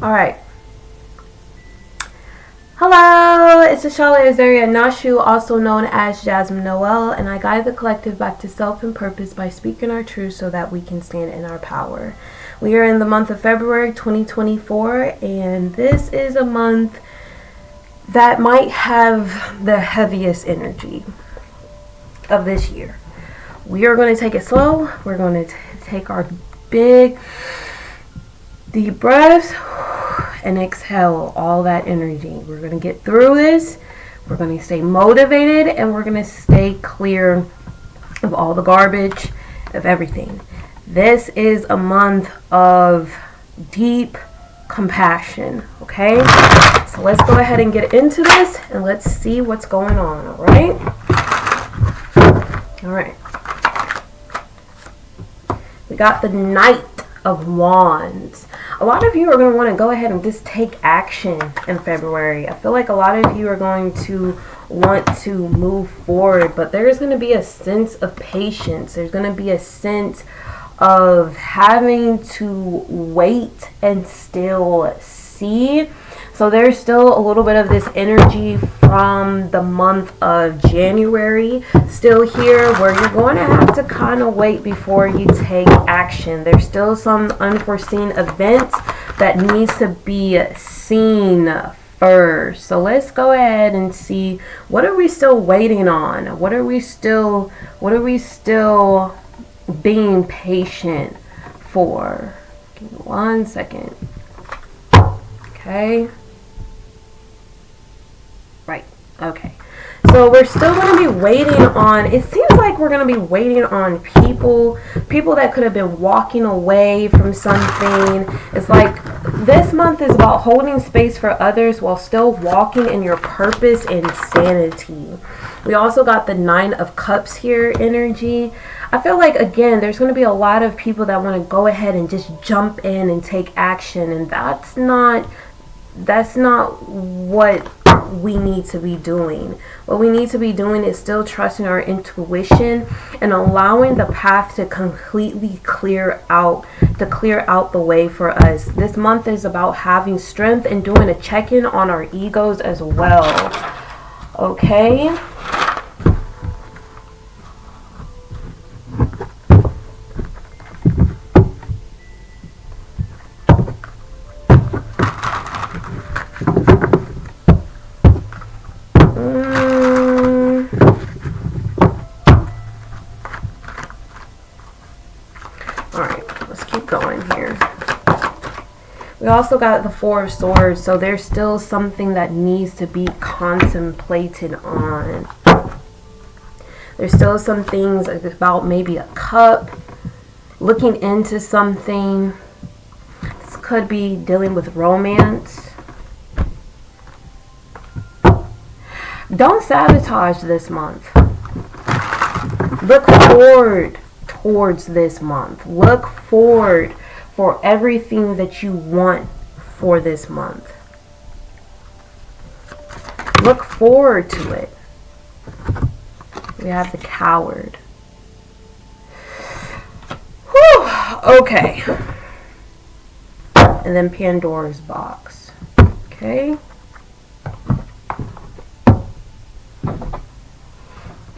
Alright. Hello, it's Ashala Azaria Nashu, also known as Jasmine Noel, and I guide the collective back to self and purpose by speaking our truth so that we can stand in our power. We are in the month of February 2024, and this is a month that might have the heaviest energy of this year. We are going to take it slow. We're going to take our big deep breaths and exhale all that energy. We're going to get through this. We're going to stay motivated, and we're going to stay clear of all the garbage, of everything. This is a month of deep compassion, okay? So let's go ahead and get into this, and let's see what's going on, all right? All right. We got the Knight of Wands. A lot of you are going to want to go ahead and just take action in February. I feel like a lot of you are going to want to move forward, but there's going to be a sense of patience. There's going to be a sense of having to wait and still see. So there's still a little bit of this energy from the month of January still here, where you're going to have to kind of wait before you take action. There's still some unforeseen events that needs to be seen first. So let's go ahead and see, what are we still waiting on? What are we still being patient for? Give me 1 second. Okay. Right. Okay. So we're still going to be waiting on, it seems like we're going to be waiting on people that could have been walking away from something. It's like this month is about holding space for others while still walking in your purpose and sanity. We also got the Nine of Cups here energy. I feel like, again, there's going to be a lot of people that want to go ahead and just jump in and take action, and that's not what we need to be doing. What we need to be doing is still trusting our intuition and allowing the path to completely clear out the way for us. This month is about having strength and doing a check-in on our egos as well. Okay? We also got the Four of Swords, so there's still something that needs to be contemplated on. There's still some things about maybe a cup, looking into something. This could be dealing with romance. Don't sabotage this month. Look forward towards this month. Look forward for everything that you want for this month. Look forward to it. We have the Coward. Whew, okay. And then Pandora's box. Okay.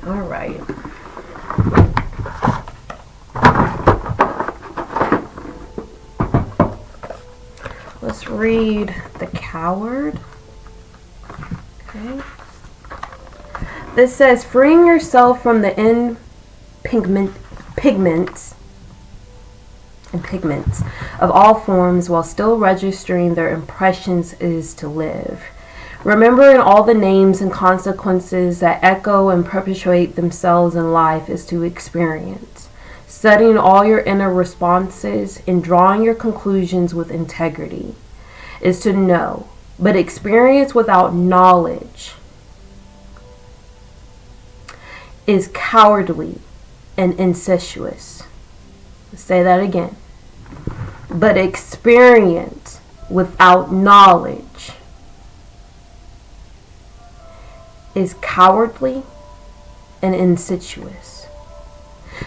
All right. Let's read the Coward. Okay. This says, freeing yourself from the pigments of all forms while still registering their impressions is to live. Remembering all the names and consequences that echo and perpetuate themselves in life is to experience. Studying all your inner responses and drawing your conclusions with integrity is to know, but experience without knowledge is cowardly and incestuous. Let's say that again. But experience without knowledge is cowardly and insidious.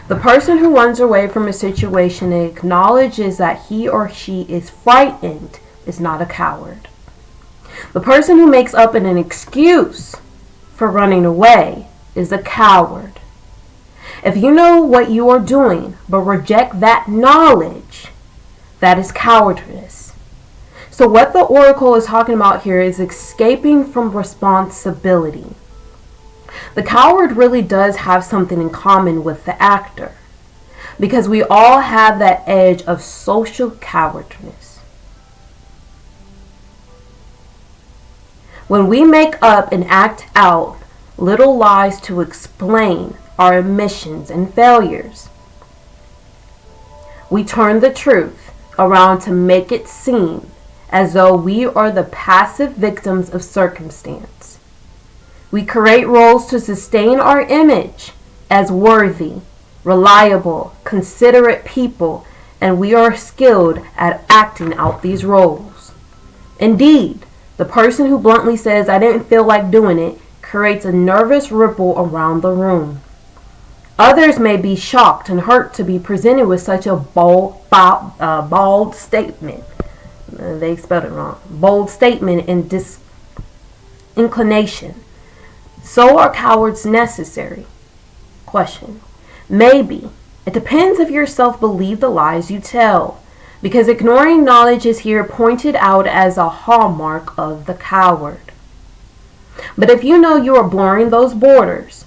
The person who runs away from a situation acknowledges that he or she is frightened is not a coward. The person who makes up an excuse for running away is a coward. If you know what you are doing but reject that knowledge, that is cowardice. So what the oracle is talking about here is escaping from responsibility. The coward really does have something in common with the actor, because we all have that edge of social cowardice. When we make up and act out little lies to explain our omissions and failures, we turn the truth around to make it seem as though we are the passive victims of circumstance. We create roles to sustain our image as worthy, reliable, considerate people, and we are skilled at acting out these roles. Indeed, the person who bluntly says, "I didn't feel like doing it," creates a nervous ripple around the room. Others may be shocked and hurt to be presented with such a bold statement. They spelled it wrong. Bold statement and disinclination. So are cowards necessary? Question. Maybe. It depends if yourself believe the lies you tell, because ignoring knowledge is here pointed out as a hallmark of the coward. But if you know you are blurring those borders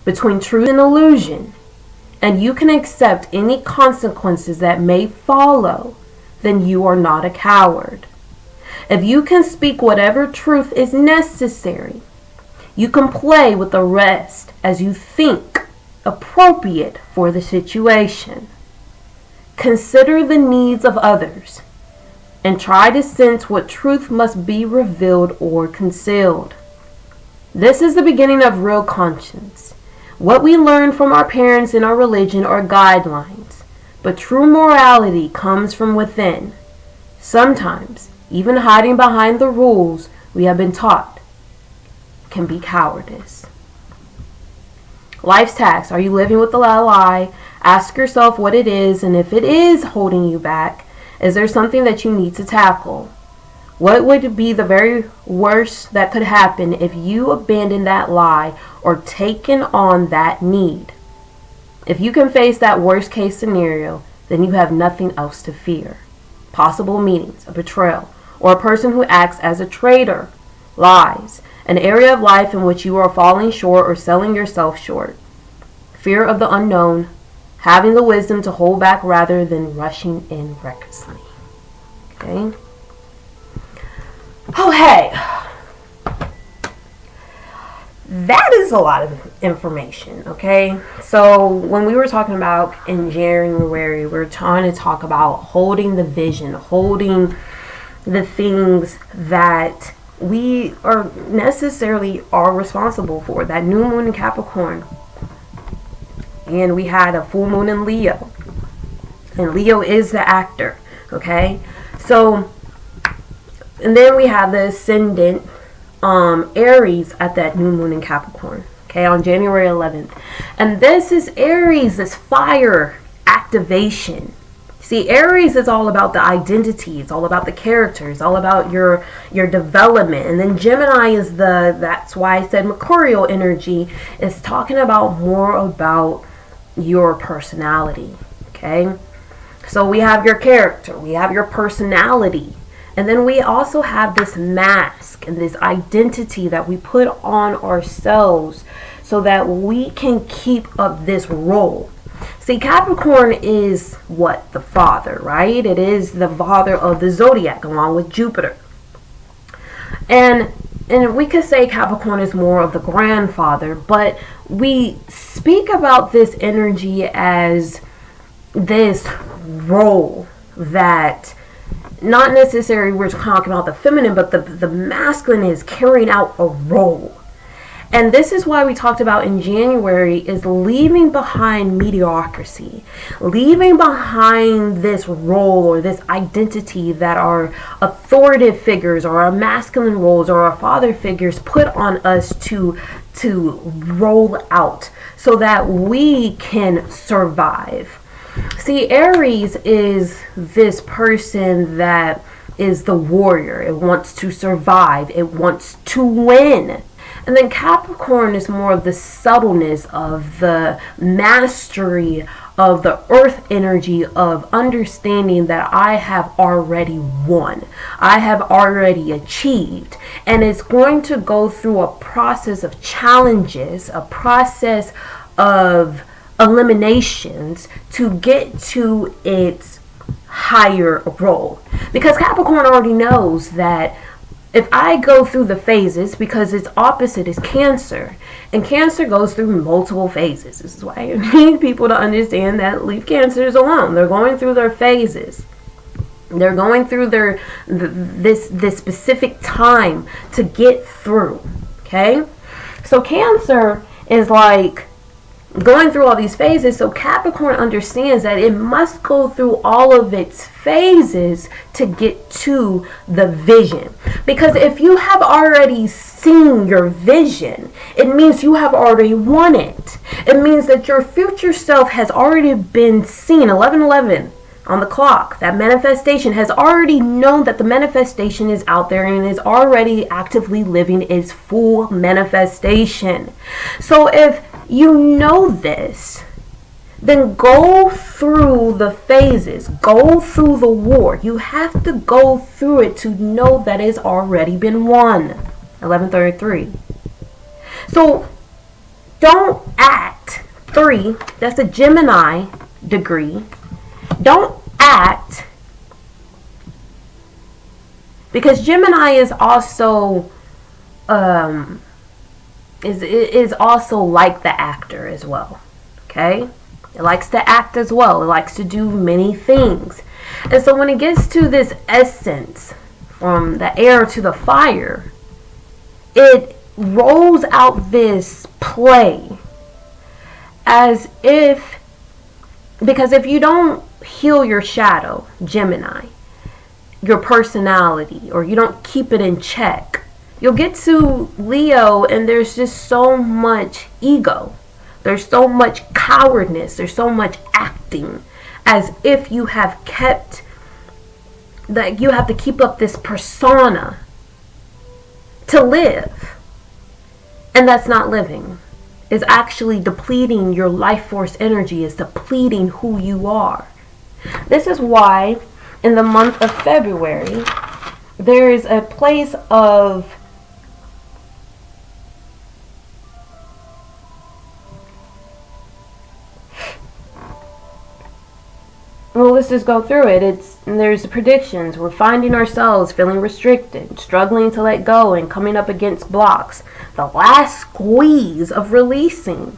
between truth and illusion, and you can accept any consequences that may follow, then you are not a coward. If you can speak whatever truth is necessary, you can play with the rest as you think appropriate for the situation. Consider the needs of others and try to sense what truth must be revealed or concealed. This is the beginning of real conscience. What we learn from our parents in our religion are guidelines, but true morality comes from within. Sometimes, even hiding behind the rules we have been taught can be cowardice. Life's tax. Are you living with the lie? Ask yourself what it is, and if it is holding you back, is there something that you need to tackle? What would be the very worst that could happen if you abandon that lie or taken on that need? If you can face that worst case scenario, then you have nothing else to fear. Possible meanings, a betrayal, or a person who acts as a traitor, lies, an area of life in which you are falling short or selling yourself short. Fear of the unknown, having the wisdom to hold back rather than rushing in recklessly. Okay? Oh, hey. That is a lot of information, okay? So when we were talking about in January, we were trying to talk about holding the vision, holding the things that we are necessarily are responsible for. That new moon in Capricorn. And we had a full moon in Leo. And Leo is the actor, okay? So, and then we have the ascendant Aries at that new moon in Capricorn, okay, on January 11th. And this is Aries, this fire activation. See, Aries is all about the identity, it's all about the character, it's all about your development. And then Gemini is that's why I said Mercurial energy is talking about more about your personality, okay? So we have your character, we have your personality, and then we also have this mask and this identity that we put on ourselves so that we can keep up this role. See, Capricorn is what? The father, right? It is the father of the zodiac along with Jupiter. And we could say Capricorn is more of the grandfather, but we speak about this energy as this role that not necessarily we're talking about the feminine, but the masculine is carrying out a role. And this is why we talked about in January is leaving behind mediocrity, leaving behind this role or this identity that our authoritative figures or our masculine roles or our father figures put on us to roll out so that we can survive. See, Aries is this person that is the warrior. It wants to survive. It wants to win. And then Capricorn is more of the subtleness of the mastery of the earth energy of understanding that I have already won. I have already achieved. And it's going to go through a process of challenges, a process of eliminations to get to its higher role. Because Capricorn already knows that if I go through the phases, because its opposite is Cancer, and Cancer goes through multiple phases. This is why I need people to understand that leave Cancers alone. They're going through their phases. They're going through this specific time to get through. Okay? So Cancer is like going through all these phases, so Capricorn understands that it must go through all of its phases to get to the vision. Because if you have already seen your vision, it means you have already won it. It means that your future self has already been seen. 11:11 on the clock. That manifestation has already known that the manifestation is out there and is already actively living its full manifestation. So if you know this, then go through the phases, go through the war. You have to go through it to know that it's already been won. 11:33. So don't act. 3, that's a Gemini degree. Don't act, because Gemini is also is also like the actor as well. Okay, it likes to act as well. It likes to do many things. And so when it gets to this essence, from the air to the fire, it rolls out this play as if, because if you don't heal your shadow, Gemini, your personality, or you don't keep it in check, you'll get to Leo and there's just so much ego. There's so much cowardness. There's so much acting as if you have kept, that you have to keep up this persona to live. And that's not living. It's actually depleting your life force energy. It's depleting who you are. This is why in the month of February, there is a place of well, let's just go through it. There's predictions. We're finding ourselves feeling restricted, struggling to let go, and coming up against blocks. The last squeeze of releasing.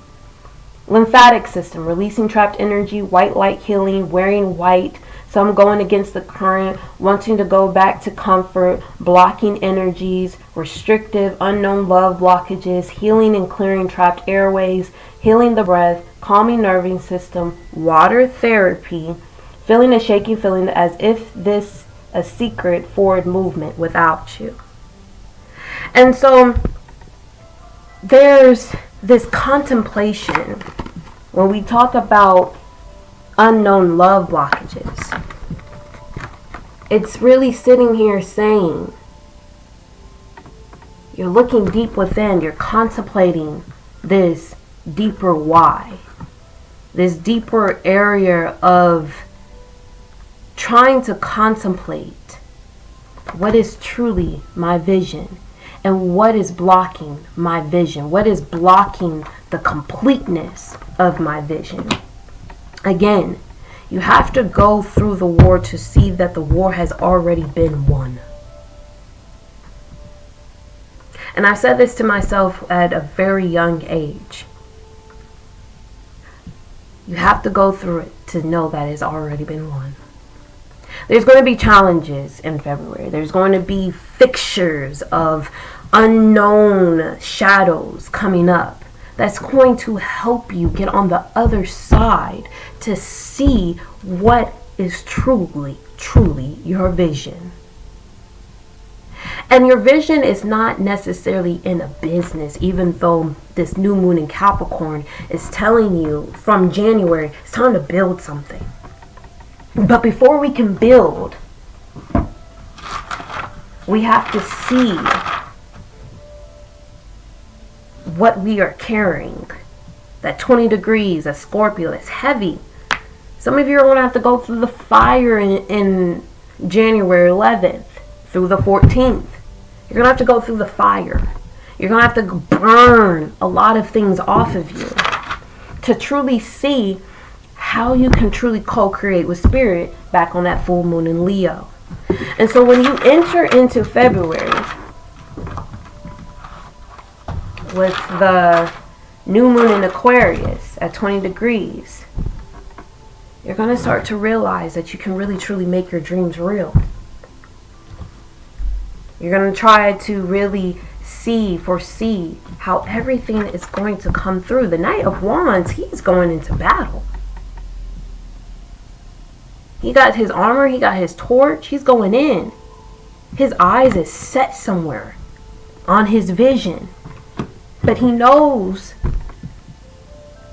Lymphatic system, releasing trapped energy, white light healing, wearing white, some going against the current, wanting to go back to comfort, blocking energies, restrictive, unknown love blockages, healing and clearing trapped airways, healing the breath, calming nervous system, water therapy, feeling a shaky feeling as if this a secret forward movement without you. And so there's this contemplation when we talk about unknown love blockages. It's really sitting here saying, you're looking deep within, you're contemplating this deeper why, this deeper area of trying to contemplate what is truly my vision and what is blocking my vision, what is blocking the completeness of my vision. Again, you have to go through the war to see that the war has already been won. And I've said this to myself at a very young age. You have to go through it to know that it's already been won. There's going to be challenges in February. There's going to be fixtures of unknown shadows coming up. That's going to help you get on the other side to see what is truly your vision. And your vision is not necessarily in a business, even though this new moon in Capricorn is telling you from January, it's time to build something. But before we can build, We have to see what we are carrying. That 20 degrees, that Scorpio, that's heavy. Some of you are going to have to go through the fire in January 11th through the 14th. You're going to have to go through the fire. You're going to have to burn a lot of things off of you to truly see how you can truly co-create with spirit back on that full moon in Leo. And so when you enter into February with the new moon in Aquarius at 20 degrees, you're going to start to realize that you can really truly make your dreams real. You're going to try to really foresee how everything is going to come through. The Knight of Wands, he's going into battle. He got his armor, he got his torch, he's going in. His eyes is set somewhere on his vision. But he knows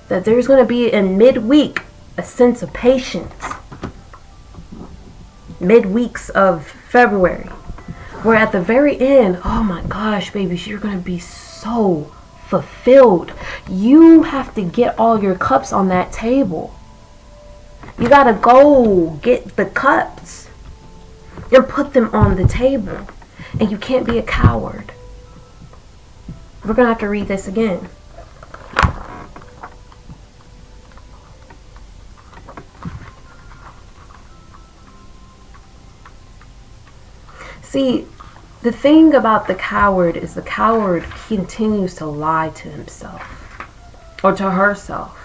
that there's going to be in midweek a sense of patience. Midweeks of February. Where at the very end, oh my gosh, babies, you're going to be so fulfilled. You have to get all your cups on that table. You got to go get the cups and put them on the table. And you can't be a coward. We're going to have to read this again. See, the thing about the coward is the coward continues to lie to himself or to herself.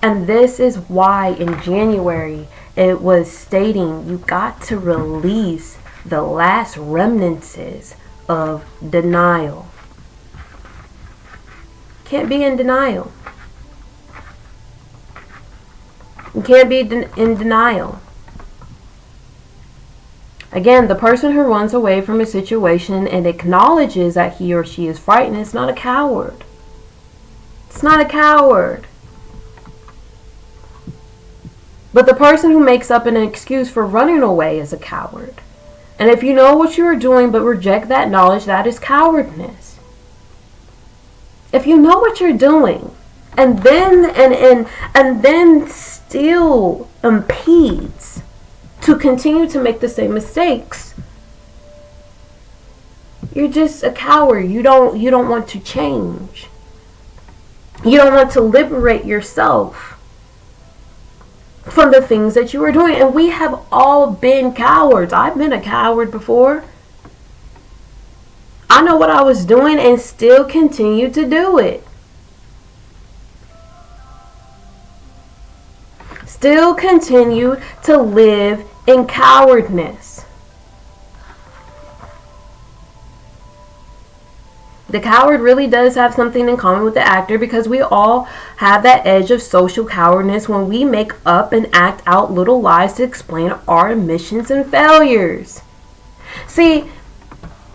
And this is why in January it was stating you got to release the last remnants of denial. Can't be in denial. You can't be in denial. Again, the person who runs away from a situation and acknowledges that he or she is frightened is not a coward. It's not a coward. But the person who makes up an excuse for running away is a coward. And if you know what you are doing but reject that knowledge, that is cowardness. If you know what you're doing and then still impedes to continue to make the same mistakes, you're just a coward. You don't want to change. You don't want to liberate yourself from the things that you are doing. And we have all been cowards. I've been a coward before. I know what I was doing and still continue to do it. Still continue to live in cowardness. The coward really does have something in common with the actor, because we all have that edge of social cowardness when we make up and act out little lies to explain our omissions and failures. See,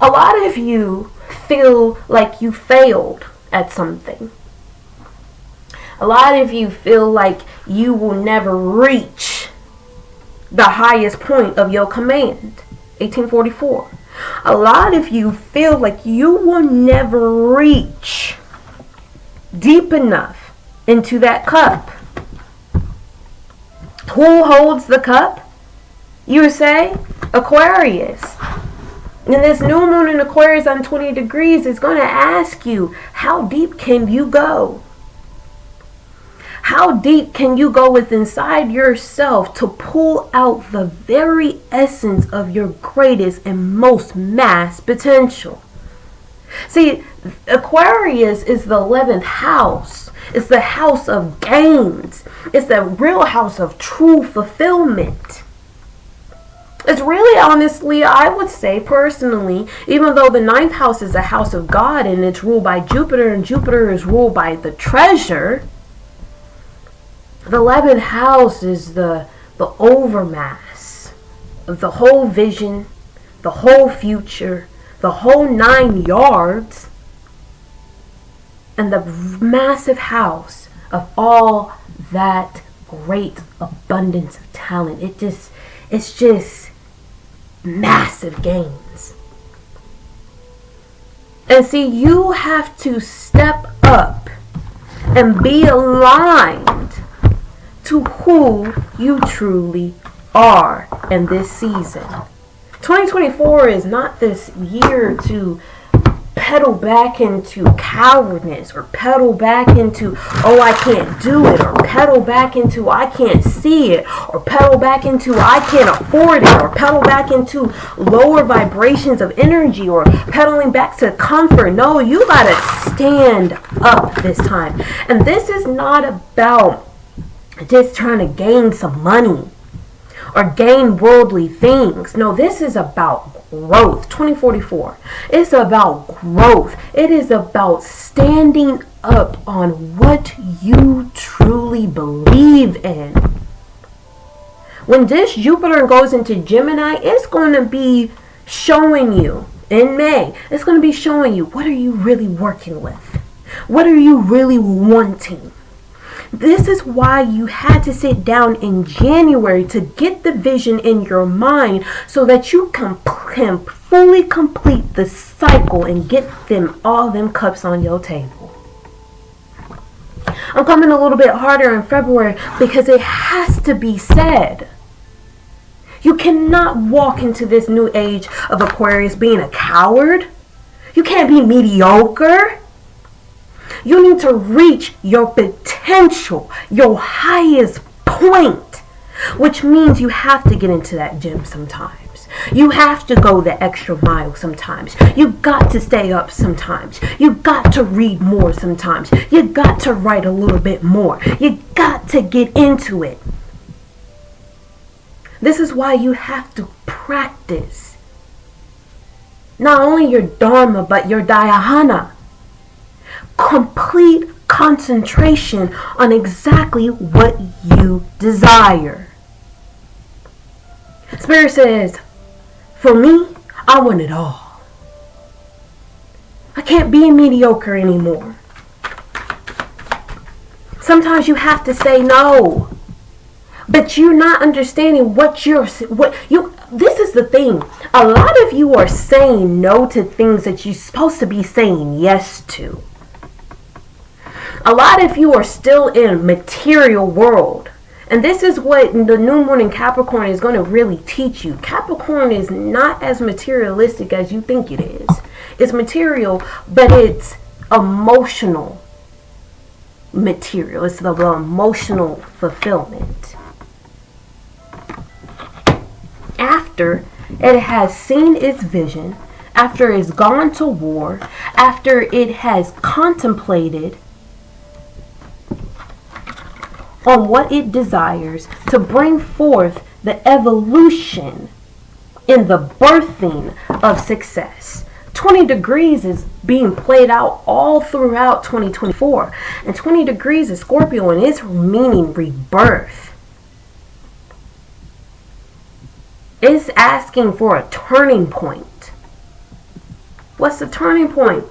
a lot of you feel like you failed at something. A lot of you feel like you will never reach the highest point of your command. 1844. A lot of you feel like you will never reach deep enough into that cup. Who holds the cup? You say Aquarius. And this new moon in Aquarius on 20 degrees is going to ask you, how deep can you go? How deep can you go within inside yourself to pull out the very essence of your greatest and most mass potential? See, Aquarius is the 11th house. It's the house of gains. It's the real house of true fulfillment. It's really, honestly, I would say personally, even though the 9th house is a house of God and it's ruled by Jupiter, and Jupiter is ruled by the treasure, the 11th house is the overmass of the whole vision, the whole future, the whole 9 yards, and the massive house of all that great abundance of talent. It's just massive gains. And see, you have to step up and be aligned to who you truly are in this season. 2024 is not this year to pedal back into cowardness, or pedal back into, oh, I can't do it, or pedal back into, I can't see it, or pedal back into, I can't afford it, or pedal back into lower vibrations of energy, or pedaling back to comfort. No, you gotta stand up this time. And this is not about just trying to gain some money or gain worldly things. No, this is about growth. 2044. It's about growth. It is about standing up on what you truly believe in. When this Jupiter goes into Gemini, it's going to be showing you in May. It's going to be showing you, what are you really working with? What are you really wanting? This is why you had to sit down in January to get the vision in your mind so that you can fully complete the cycle and get all them cups on your table. I'm coming a little bit harder in February because it has to be said. You cannot walk into this new age of Aquarius being a coward. You can't be mediocre. You need to reach your potential, your highest point, which means you have to get into that gym sometimes. You have to go the extra mile sometimes. You got to stay up sometimes. You got to read more sometimes. You got to write a little bit more. You got to get into it. This is why you have to practice not only your Dharma, but your Dhyana. Complete concentration on exactly what you desire. Spirit says, for me, I want it all. I can't be mediocre anymore. Sometimes you have to say no. But you're not understanding this is the thing. A lot of you are saying no to things that you're supposed to be saying yes to. A lot of you are still in material world. And this is what the new moon in Capricorn is going to really teach you. Capricorn is not as materialistic as you think it is. It's material, but it's emotional material. It's the emotional fulfillment. After it has seen its vision, after it's gone to war, after it has contemplated on what it desires to bring forth the evolution in the birthing of success. 20 degrees is being played out all throughout 2024. And 20 degrees is Scorpio, and it's meaning rebirth. It's asking for a turning point. What's the turning point?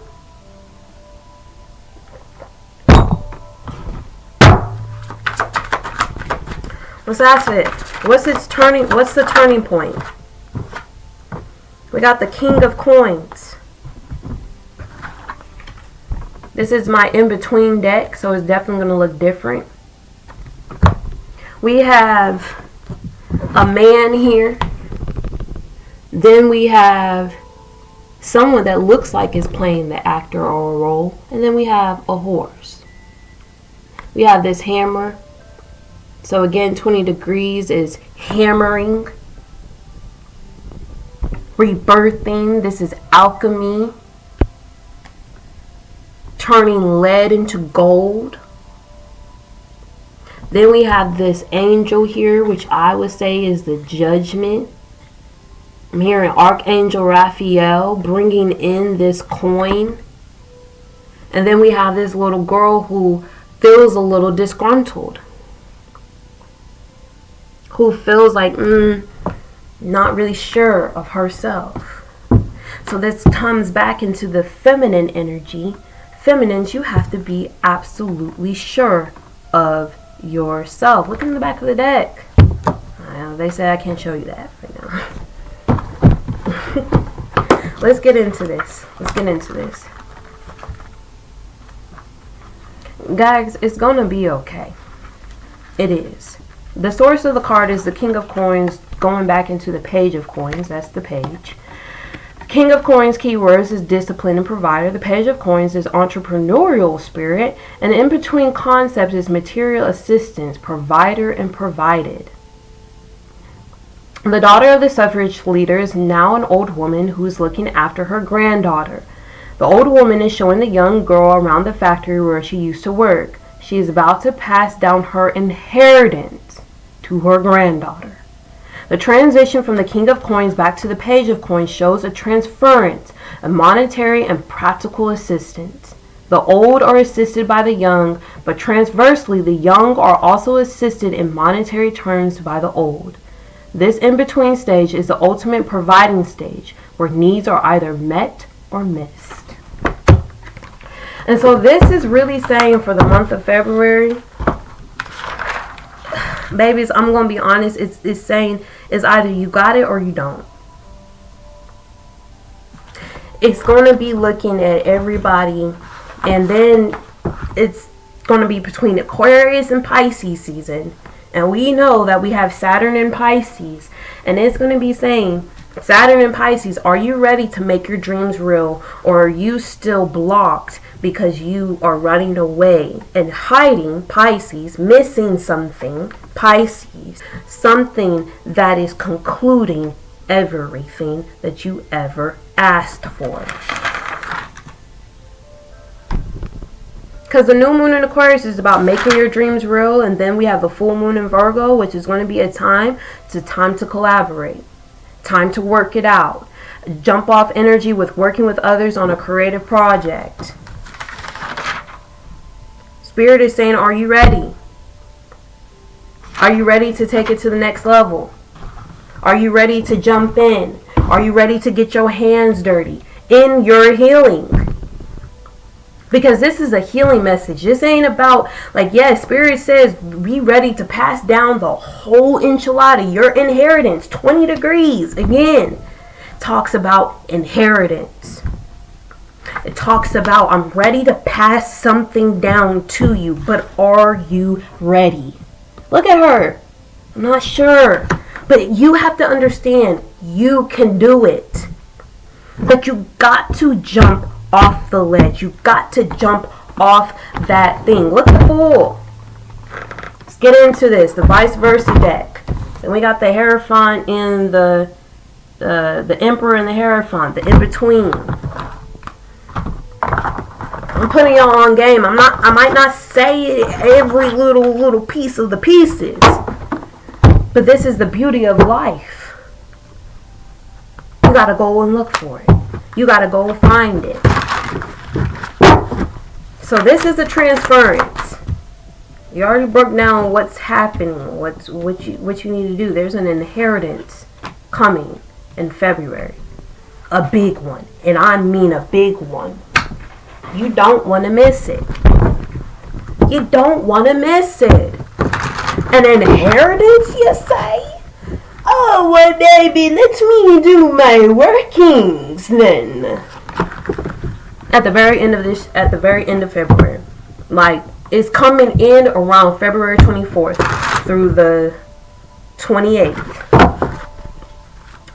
Let's ask it. What's the turning point? We got the King of Coins. This is my in-between deck, so it's definitely going to look different. We have a man here. Then we have someone that looks like is playing the actor or a role. And then we have a horse. We have this hammer. So again, 20 degrees is hammering, rebirthing. This is alchemy, turning lead into gold. Then we have this angel here, which I would say is the judgment. I'm hearing Archangel Raphael bringing in this coin. And then we have this little girl who feels a little disgruntled. Who feels like, not really sure of herself. So this comes back into the feminine energy. Feminines, you have to be absolutely sure of yourself. Look in the back of the deck. They say I can't show you that right now. let's get into this. Guys, it's gonna be okay. It is. The source of the card is the King of Coins, going back into the Page of Coins. That's the page. King of Coins keywords is discipline and provider. The Page of Coins is entrepreneurial spirit. And in between concepts is material assistance, provider and provided. The daughter of the suffrage leader is now an old woman who is looking after her granddaughter. The old woman is showing the young girl around the factory where she used to work. She is about to pass down her inheritance to her granddaughter. The transition from the King of Coins back to the Page of Coins shows a transference of monetary and practical assistance. The old are assisted by the young, but transversely the young are also assisted in monetary terms by the old. This in-between stage is the ultimate providing stage, where needs are either met or missed. And so this is really saying for the month of February, babies, I'm going to be honest, it's saying it's either you got it or you don't. It's going to be looking at everybody, and then it's going to be between Aquarius and Pisces season. And we know that we have Saturn in Pisces, and it's going to be saying, Saturn in Pisces, are you ready to make your dreams real, or are you still blocked because you are running away and hiding, Pisces, missing something, Pisces, something that is concluding everything that you ever asked for? Because the new moon in Aquarius is about making your dreams real, and then we have the full moon in Virgo, which is going to be a time to collaborate, time to work it out, jump off energy with working with others on a creative project. Spirit is saying, are you ready? Are you ready to take it to the next level? Are you ready to jump in? Are you ready to get your hands dirty in your healing? Because this is a healing message. This ain't about, like, yes, Spirit says be ready to pass down the whole enchilada, your inheritance, 20 degrees. Again, talks about inheritance. It talks about, I'm ready to pass something down to you, but are you ready? Look at her. I'm not sure. But you have to understand, you can do it. But you got to jump off the ledge. You got to jump off that thing. Look at the Fool. Let's get into this. The vice versa deck. Then we got the Hierophant and the Emperor and the Hierophant. The in-between. I'm putting y'all on game. I might not say every little piece of the pieces. But this is the beauty of life. You gotta go and look for it. You gotta go find it. So this is the transference. You already broke down what's happening, what you need to do. There's an inheritance coming in February. A big one. And I mean a big one. You don't want to miss it. You don't want to miss it. An inheritance, you say? Oh, well, baby, let me do my workings then. At the very end of February. Like, it's coming in around February 24th through the 28th.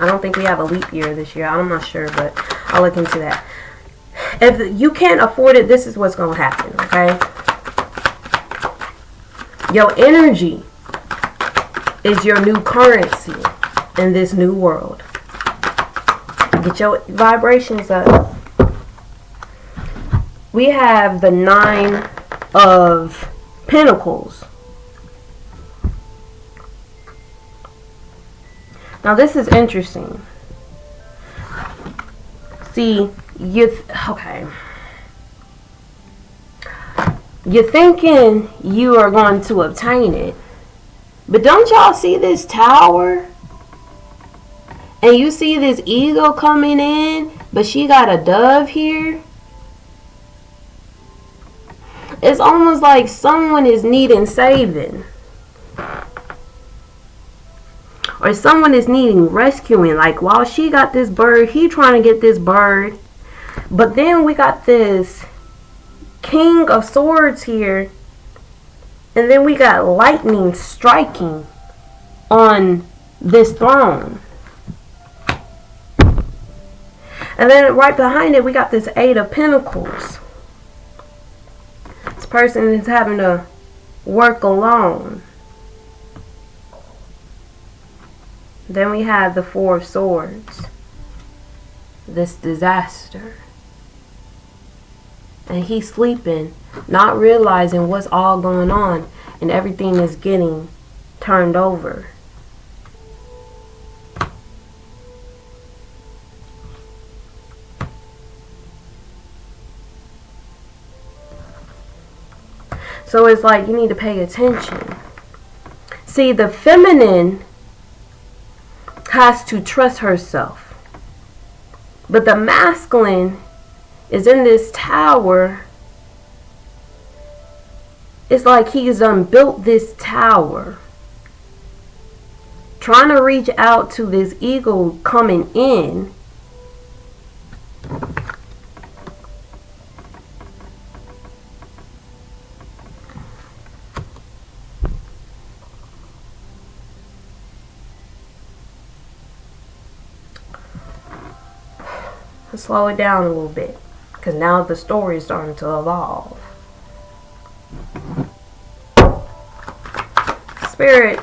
I don't think we have a leap year this year. I'm not sure, but I'll look into that. If you can't afford it, this is what's going to happen, okay? Your energy is your new currency in this new world. Get your vibrations up. We have the 9 of Pentacles. Now this is interesting. See, okay. You're thinking you are going to obtain it. But don't y'all see this tower? And you see this eagle coming in, but she got a dove here? It's almost like someone is needing saving. or someone is needing rescuing. Like while she got this bird, he trying to get this bird. But then we got this King of Swords here. And then we got lightning striking on this throne. And then right behind it, we got this Eight of Pentacles. This person is having to work alone. Then we have the Four of Swords. This disaster. And he's sleeping, not realizing what's all going on. And everything is getting turned over. So it's like you need to pay attention. See, the feminine has to trust herself. But the masculine is in this tower. It's like he's built this tower, trying to reach out to this eagle coming in. Slow it down a little bit, because now the story is starting to evolve. Spirit,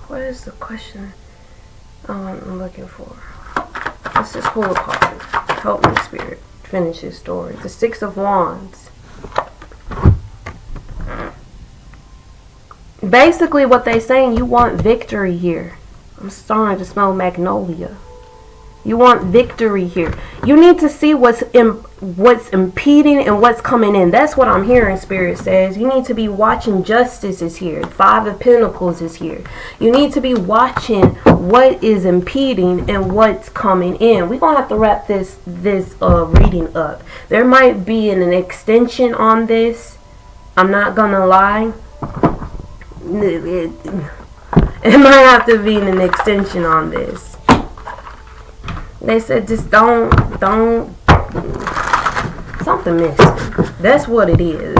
what is the question I'm looking for? Let's just pull a card. Help me, Spirit, finish this story. The Six of Wands. Basically what they're saying, you want victory here. I'm starting to smell magnolia. You want victory here. You need to see what's impeding and what's coming in. That's what I'm hearing, Spirit says. You need to be watching. Justice is here. Five of Pentacles is here. You need to be watching what is impeding and what's coming in. We're going to have to wrap this reading up. There might be an extension on this. I'm not going to lie. It might have to be an extension on this. They said just don't. Something missing. That's what it is.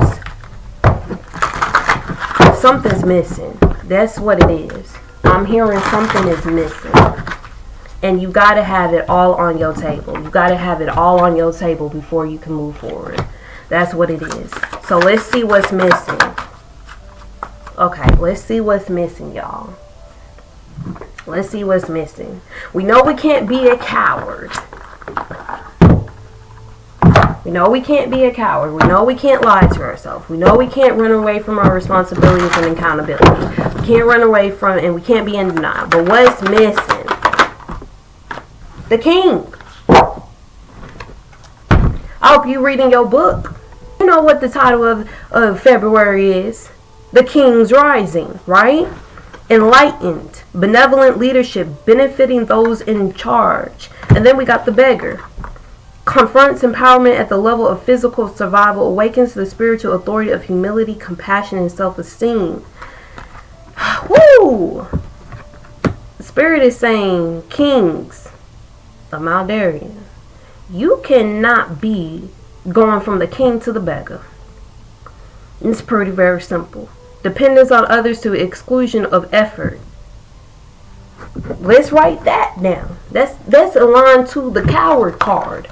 Something's missing. That's what it is. I'm hearing something is missing. And you got to have it all on your table. You got to have it all on your table before you can move forward. That's what it is. So let's see what's missing. Okay, let's see what's missing, y'all. Let's see what's missing. We know we can't be a coward. We know we can't be a coward. We know we can't lie to ourselves. We know we can't run away from our responsibilities and accountability. We can't run away from, and we can't be in denial. But what's missing? The King. I hope you're reading your book. You know what the title of February is. The King's Rising, right? Enlightened, benevolent leadership, benefiting those in charge. And then we got the Beggar. Confronts empowerment at the level of physical survival, awakens the spiritual authority of humility, compassion, and self-esteem. Woo! The Spirit is saying, Kings of Maldarian, you cannot be going from the king to the beggar. It's pretty very simple. Dependence on others to exclusion of effort. Let's write that down. That's aligned to the coward card.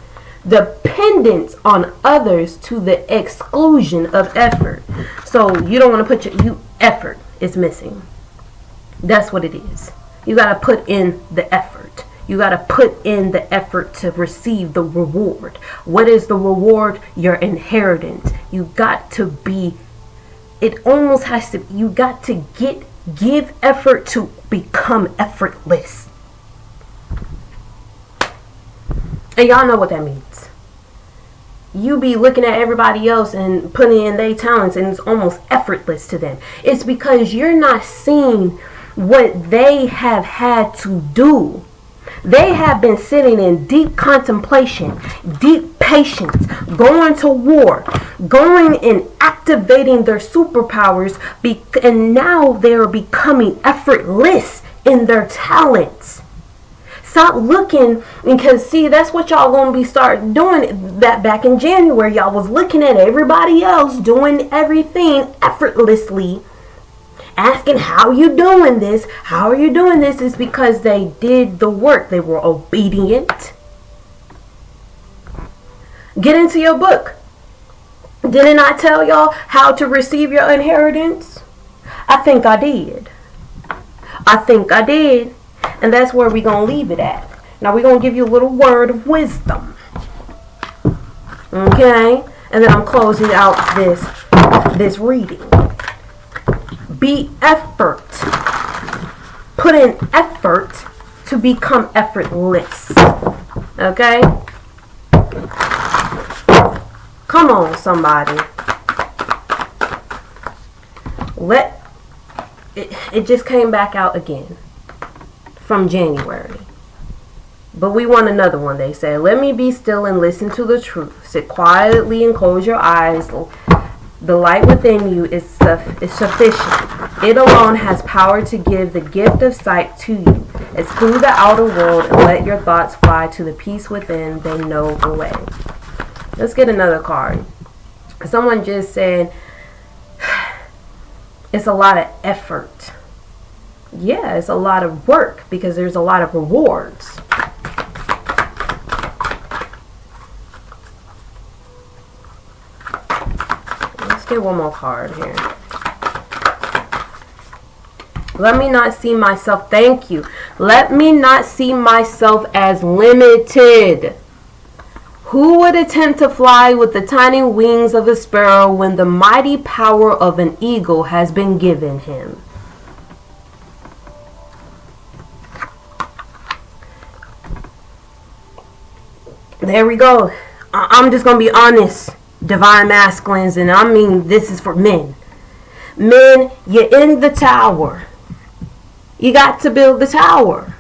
Dependence on others to the exclusion of effort. So you don't want to put your effort is missing. That's what it is. You got to put in the effort. You got to put in the effort to receive the reward. What is the reward? Your inheritance. You got to be, it almost has to, you got to give effort to become effortless. And y'all know what that means. You be looking at everybody else and putting in their talents and it's almost effortless to them. It's because you're not seeing what they have had to do. They have been sitting in deep contemplation, deep patience, going to war, going and activating their superpowers, and now they are becoming effortless in their talents. Stop looking, because see, that's what y'all gonna be start doing. That back in January, y'all was looking at everybody else doing everything effortlessly, asking how you doing this, how are you doing this. Is because they did the work. They were obedient. Get into your book. Didn't I tell y'all how to receive your inheritance? I think I did. And that's where we're going to leave it at. Now we're going to give you a little word of wisdom. Okay? And then I'm closing out this reading. Be effort. Put in effort to become effortless. Okay? Come on, somebody. It just came back out again from January. But we want another one. They say, let me be still and listen to the truth. Sit quietly and close your eyes. The light within you is sufficient. It alone has power to give the gift of sight to you. Exclude the outer world and let your thoughts fly to the peace within. They know the way. Let's get another card. Someone just said, it's a lot of effort. Yeah, it's a lot of work because there's a lot of rewards. Let's get one more card here. Let me not see myself. Thank you. Let me not see myself as limited. Who would attempt to fly with the tiny wings of a sparrow when the mighty power of an eagle has been given him? There we go. I'm just going to be honest, divine masculines, and I mean this is for men. Men, you're in the tower. You got to build the tower.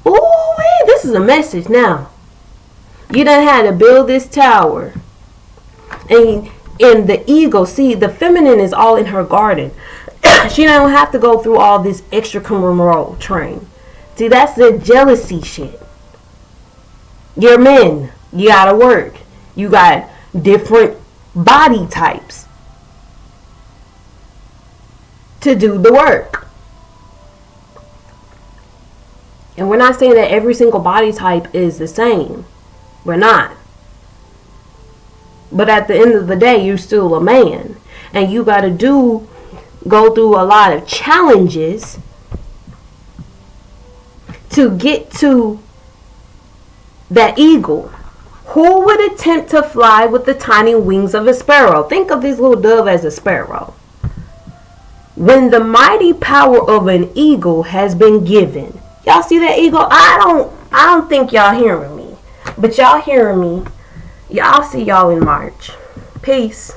Ooh, this is a message now. You done had to build this tower. And the eagle, see, the feminine is all in her garden. She don't have to go through all this extracurricular train. See, that's the jealousy shit. You're men. You gotta work. You got different body types to do the work. And we're not saying that every single body type is the same. We're not. But at the end of the day, you're still a man. And you gotta go through a lot of challenges to get to that eagle. Who would attempt to fly with the tiny wings of a sparrow? Think of this little dove as a sparrow. When the mighty power of an eagle has been given. Y'all see that eagle? I don't think y'all hearing me. But y'all hearing me. Y'all see y'all in March. Peace.